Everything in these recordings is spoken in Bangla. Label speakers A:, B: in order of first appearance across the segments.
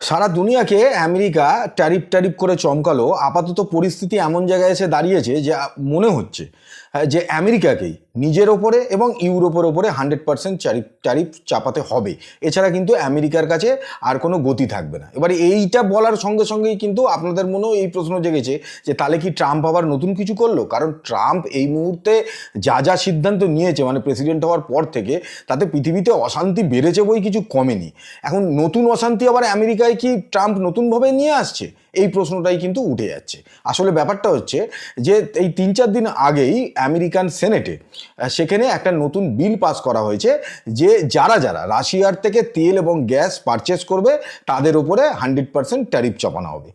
A: সারা দুনিয়াকে আমেরিকা ট্যারিফ ট্যারিফ করে চমকালো। আপাতত পরিস্থিতি এমন জায়গায় এসে দাঁড়িয়েছে যে মনে হচ্ছে যে আমেরিকাকেই নিজের ওপরে এবং ইউরোপের ওপরে 100% ট্যারিফ চাপাতে হবে। এছাড়া কিন্তু আমেরিকার কাছে আর কোনো গতি থাকবে না। এবারে এইটা বলার সঙ্গে সঙ্গেই কিন্তু আপনাদের মনেও এই প্রশ্ন জেগেছে যে তাহলে কি ট্রাম্প আবার নতুন কিছু করলো? কারণ ট্রাম্প এই মুহূর্তে যা যা সিদ্ধান্ত নিয়েছে, মানে প্রেসিডেন্ট হওয়ার পর থেকে, তাতে পৃথিবীতে অশান্তি বেড়েছে বই কিছু কমেনি। এখন নতুন অশান্তি আবার আমেরিকায় কি ট্রাম্প নতুনভাবে নিয়ে আসছে? এই প্রশ্নটাই কিন্তু উঠে যাচ্ছে। আসলে ব্যাপারটা হচ্ছে যে এই 3-4 দিন আগেই আমেরিকান সেনেটে সেখানে একটা নতুন বিল পাস করা হয়েছে যে যারা যারা রাশিয়ার থেকে তেল এবং গ্যাস পারচেস করবে তাদের উপরে 100% ট্যারিফ চাপানো হবে।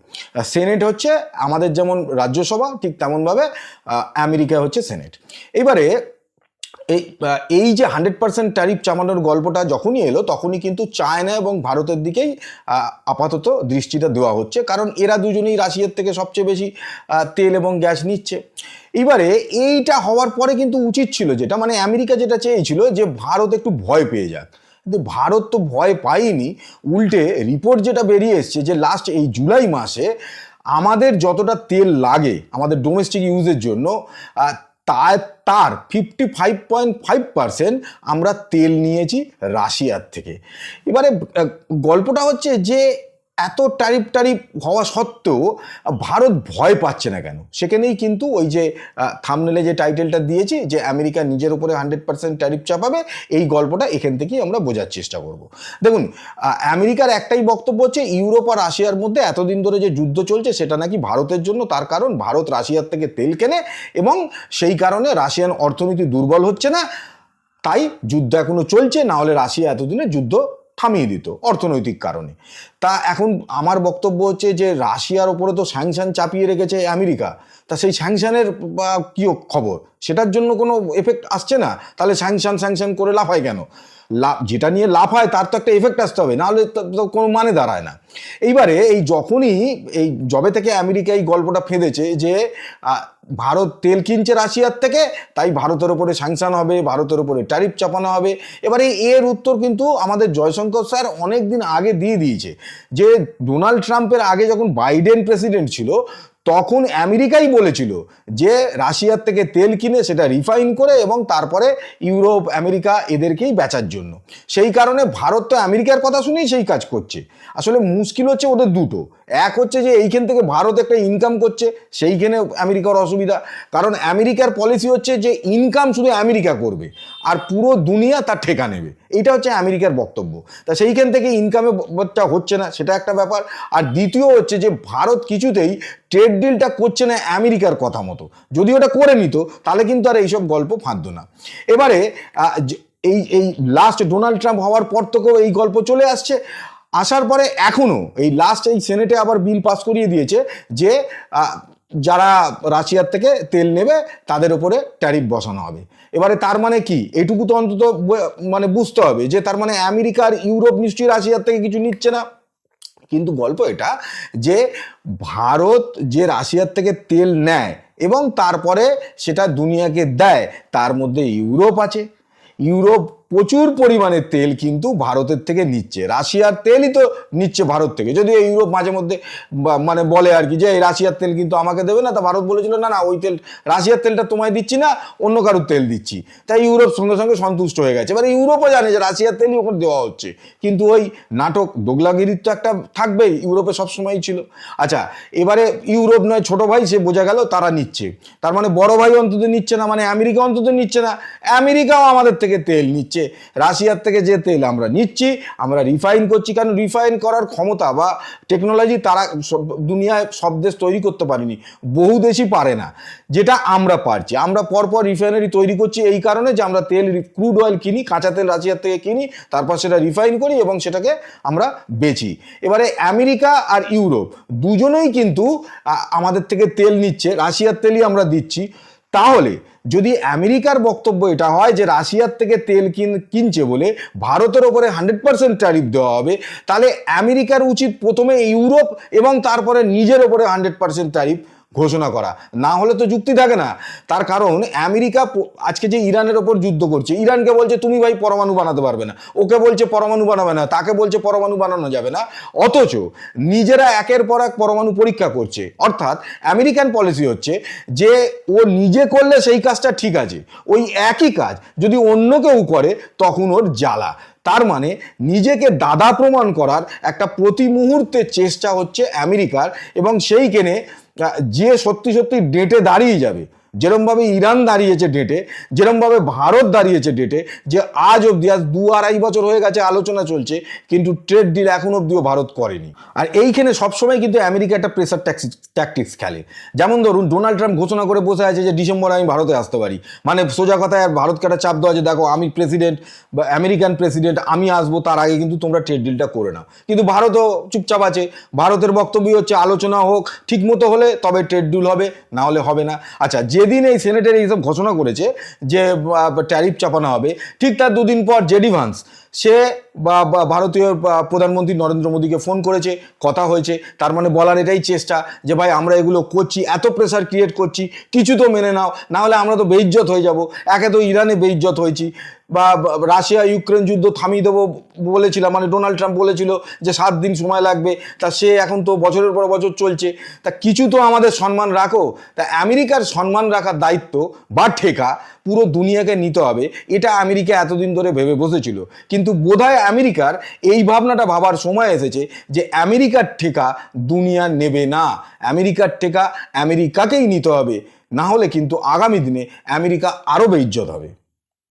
A: সেনেট হচ্ছে আমাদের যেমন রাজ্যসভা, ঠিক তেমনভাবে আমেরিকা হচ্ছে সেনেট। এবারে এই যে 100% ট্যারিফ চাপানোর গল্পটা যখনই এলো তখনই কিন্তু চায়না এবং ভারতের দিকেই আপাতত দৃষ্টিটা দেওয়া হচ্ছে, কারণ এরা দুজনেই রাশিয়ার থেকে সবচেয়ে বেশি তেল এবং গ্যাস নিচ্ছে। এবারে এইটা হওয়ার পরে কিন্তু উচিত ছিল যেটা, মানে আমেরিকা যেটা চেয়েছিল যে ভারত একটু ভয় পেয়ে যাক, কিন্তু ভারত তো ভয় পায়নি। উল্টে রিপোর্ট যেটা বেরিয়ে এসছে যে লাস্ট এই জুলাই মাসে আমাদের যতটা তেল লাগে আমাদের ডোমেস্টিক ইউজের জন্য, তার 55.5% আমরা তেল নিয়েছি রাশিয়ার থেকে। এবারে গল্পটা হচ্ছে যে এত ট্যারিফ হওয়া সত্ত্বেও ভারত ভয় পাচ্ছে না কেন? সেখানেই কিন্তু ওই যে থাম্বনেলে যে টাইটেলটা দিয়েছি যে আমেরিকা নিজের উপরে 100% ট্যারিফ চাপাবে, এই গল্পটা এখান থেকেই আমরা বোঝার চেষ্টা করব। দেখুন, আমেরিকার একটাই বক্তব্য হচ্ছে ইউরোপ আর রাশিয়ার মধ্যে এতদিন ধরে যে যুদ্ধ চলছে সেটা নাকি ভারতের জন্য, তার কারণ ভারত রাশিয়ার থেকে তেল কেনে এবং সেই কারণে রাশিয়ান অর্থনীতি দুর্বল হচ্ছে না, তাই যুদ্ধ এখনো চলছে, না হলে রাশিয়া এতদিনে যুদ্ধ থামিয়ে দিত অর্থনৈতিক কারণে। তা এখন আমার বক্তব্য হচ্ছে যে রাশিয়ার ওপরে তো স্যাংশন চাপিয়ে রেখেছে আমেরিকা, তা সেই স্যাংশনের কী খবর? সেটার জন্য কোনো এফেক্ট আসছে না, তাহলে স্যাংশন করে লাভ হয় কেন? যেটা নিয়ে লাভ হয় তার তো একটা এফেক্ট আসতে হবে, নাহলে তো কোনো মানে দাঁড়ায় না। এইবারে এই যখনই এই জবে থেকে আমেরিকা এই গল্পটা ফেঁদেছে যে ভারত তেল কিনছে রাশিয়ার থেকে, তাই ভারতের ওপরে স্যাংশন হবে, ভারতের ওপরে ট্যারিফ চাপানো হবে। এবারে এর উত্তর কিন্তু আমাদের জয়শঙ্কর স্যার অনেক দিন আগে দিয়ে দিয়েছে যে ডোনাল্ড ট্রাম্পের আগে যখন বাইডেন প্রেসিডেন্ট ছিল তখন আমেরিকাই বলেছিল যে রাশিয়ার থেকে তেল কিনে সেটা রিফাইন করে এবং তারপরে ইউরোপ আমেরিকা এদেরকেই বেচার জন্য। সেই কারণে ভারত তো আমেরিকার কথা শুনেই সেই কাজ করছে। আসলে মুশকিল হচ্ছে ওদের দুটো, এক হচ্ছে যে এইখান থেকে ভারত একটা ইনকাম করছে, সেইখানে আমেরিকার অসুবিধা, কারণ আমেরিকার পলিসি হচ্ছে যে ইনকাম শুধু আমেরিকা করবে আর পুরো দুনিয়া তার ঠেকা নেবে, এইটা হচ্ছে আমেরিকার বক্তব্য। তা সেইখান থেকে ইনকামেরটা হচ্ছে না, সেটা একটা ব্যাপার। আর দ্বিতীয় হচ্ছে যে ভারত কিছুতেই ট্রেড ডিলটা করছে না আমেরিকার কথা মতো। যদি ওটা করে নিত তাহলে কিন্তু আর এইসব গল্প ফাঁদতো না। এবারে এই লাস্ট ডোনাল্ড ট্রাম্প হওয়ার পর থেকেও এই গল্প চলে আসছে, আসার পরে এখনও এই লাস্ট এই সেনেটে আবার বিল পাস করিয়ে দিয়েছে যে যারা রাশিয়ার থেকে তেল নেবে তাদের উপরে ট্যারিফ বসানো হবে। এবারে তার মানে কি? এটুকু তো অন্তত মানে বুঝতে হবে যে তার মানে আমেরিকা আর ইউরোপ নিশ্চয়ই রাশিয়ার থেকে কিছু নিচ্ছে না। কিন্তু গল্প এটা যে ভারত যে রাশিয়ার থেকে তেল নেয় এবং তারপরে সেটা দুনিয়াকে দেয়, তার মধ্যে ইউরোপ আছে। ইউরোপ প্রচুর পরিমাণে তেল কিন্তু ভারতের থেকে নিচ্ছে, রাশিয়ার তেলই তো নিচ্ছে ভারত থেকে। যদিও ইউরোপ মাঝে মধ্যে মানে বলে আর কি যে এই রাশিয়ার তেল কিন্তু আমাকে দেবে না, তা ভারত বলেছিল না না ওই তেল, রাশিয়ার তেলটা তোমায় দিচ্ছি না, অন্য কারোর তেল দিচ্ছি। তাই ইউরোপ সঙ্গে সঙ্গে সন্তুষ্ট হয়ে গেছে। এবার ইউরোপও জানে যে রাশিয়ার তেলই ওখানে দেওয়া হচ্ছে, কিন্তু ওই নাটক দোগলাগিরির তো একটা থাকবেই, ইউরোপে সবসময়ই ছিল। আচ্ছা, এবারে ইউরোপ নয় ছোট ভাই, সে বোঝা গেল তারা নিচ্ছে, তার মানে বড় ভাই অন্তত নিচ্ছে না, মানে আমেরিকা অন্তত নিচ্ছে না। আমেরিকাও আমাদের থেকে তেল নিচ্ছে, রাশিয়ার থেকে যে তেল আমরা নিচ্ছি আমরা রিফাইন করছি, কারণ রিফাইন করার ক্ষমতা বা টেকনোলজি তারা দুনিয়ায় সব দেশ তৈরি করতে পারেনি, বহু দেশই পারে না, যেটা আমরা পারছি। আমরা পরপর রিফাইনারি তৈরি করছি এই কারণে যে আমরা তেল ক্রুড অয়েল কিনি, কাঁচা তেল রাশিয়ার থেকে কিনি, তারপর সেটা রিফাইন করি এবং সেটাকে আমরা বেচি। এবারে আমেরিকা আর ইউরোপ দুজনেই কিন্তু আমাদের থেকে তেল নিচ্ছে, রাশিয়ার তেলই আমরা দিচ্ছি। তাহলে যদি আমেরিকার বক্তব্য এটা হয় যে রাশিয়ার থেকে তেল কিনছে বলে ভারতের ওপরে 100% ট্যারিফ দেওয়া হবে, তাহলে আমেরিকার উচিত প্রথমে ইউরোপ এবং তারপরে নিজের ওপরে 100% ট্যারিফ ঘোষণা করা, না হলে তো যুক্তি থাকে না। তার কারণ আমেরিকা আজকে যে ইরানের ওপর যুদ্ধ করছে, ইরানকে বলছে তুমি ভাই পরমাণু বানাতে পারবে না, ওকে বলছে পরমাণু বানাবে না, তাকে বলছে পরমাণু বানানো যাবে না, অথচ নিজেরা একের পর এক পরমাণু পরীক্ষা করছে। অর্থাৎ আমেরিকান পলিসি হচ্ছে যে ও নিজে করলে সেই কাজটা ঠিক আছে, ওই একই কাজ যদি অন্য কেউ করে তখন ওর জ্বালা। তার মানে নিজেকে দাদা প্রমাণ করার একটা প্রতি মুহূর্তের চেষ্টা হচ্ছে আমেরিকার, এবং সেইখানে যে সত্যি সত্যি ডেটে দাঁড়িয়ে যাবে, যেরমভাবে ইরান দাঁড়িয়েছে ডেটে, যেরমভাবে ভারত দাঁড়িয়েছে ডেটে, যে আজ অবধি, আজ 2-2.5 বছর হয়ে গেছে আলোচনা চলছে, কিন্তু ট্রেড ডিল এখন অবধিও ভারত করেনি। আর এইখানে সবসময় কিন্তু আমেরিকা একটা প্রেসার ট্যাকটিক্স খেলে। যেমন ধরুন ডোনাল্ড ট্রাম্প ঘোষণা করে বসে আছে যে ডিসেম্বরে আমি ভারতে আসতে পারি, মানে সোজা কথায় আর ভারতকে একটা চাপ দেওয়া যে দেখো আমি প্রেসিডেন্ট বা আমেরিকান প্রেসিডেন্ট, আমি আসবো, তার আগে কিন্তু তোমরা ট্রেড ডিলটা করে নাও। কিন্তু ভারতও চুপচাপ আছে। ভারতের বক্তব্য হচ্ছে আলোচনা হোক, ঠিক মতো হলে তবে ট্রেড ডিল হবে, না হলে হবে না। আচ্ছা, যেদিন এই সেনেটের এইসব ঘোষণা করেছে যে ট্যারিফ চাপানো হবে, ঠিক তার 2 দিন পর জেডি ভান্স সে ভারতীয় প্রধানমন্ত্রী নরেন্দ্র মোদীকে ফোন করেছে, কথা হয়েছে। তার মানে বলার এটাই চেষ্টা যে ভাই আমরা এগুলো করছি, এত প্রেসার ক্রিয়েট করছি, কিছু তো মেনে নাও, না হলে আমরা তো বেইজ্জত হয়ে যাব। একে তো ইরানে বেইজ্জত হয়েছি, বা রাশিয়া ইউক্রেন যুদ্ধ থামিয়ে দেবো বলেছিলাম, মানে ডোনাল্ড ট্রাম্প বলেছিল যে 7 দিন সময় লাগবে, তা সে এখন তো বছরের পর বছর চলছে, তা কিছু তো আমাদের সম্মান রাখো। তা আমেরিকার সম্মান রাখার দায়িত্ব বা ঠেকা পুরো দুনিয়াকে নিতে হবে, এটা আমেরিকা এতদিন ধরে ভেবে বসেছিল। কিন্তু বোধহয় আমেরিকার এই ভাবনাটা ভাবার সময় এসেছে যে আমেরিকার ঠেকা দুনিয়া নেবে না, আমেরিকার ঠেকা আমেরিকাকেই নিতে হবে, না হলে কিন্তু আগামী দিনে আমেরিকা আরও বেইজ্জত হবে।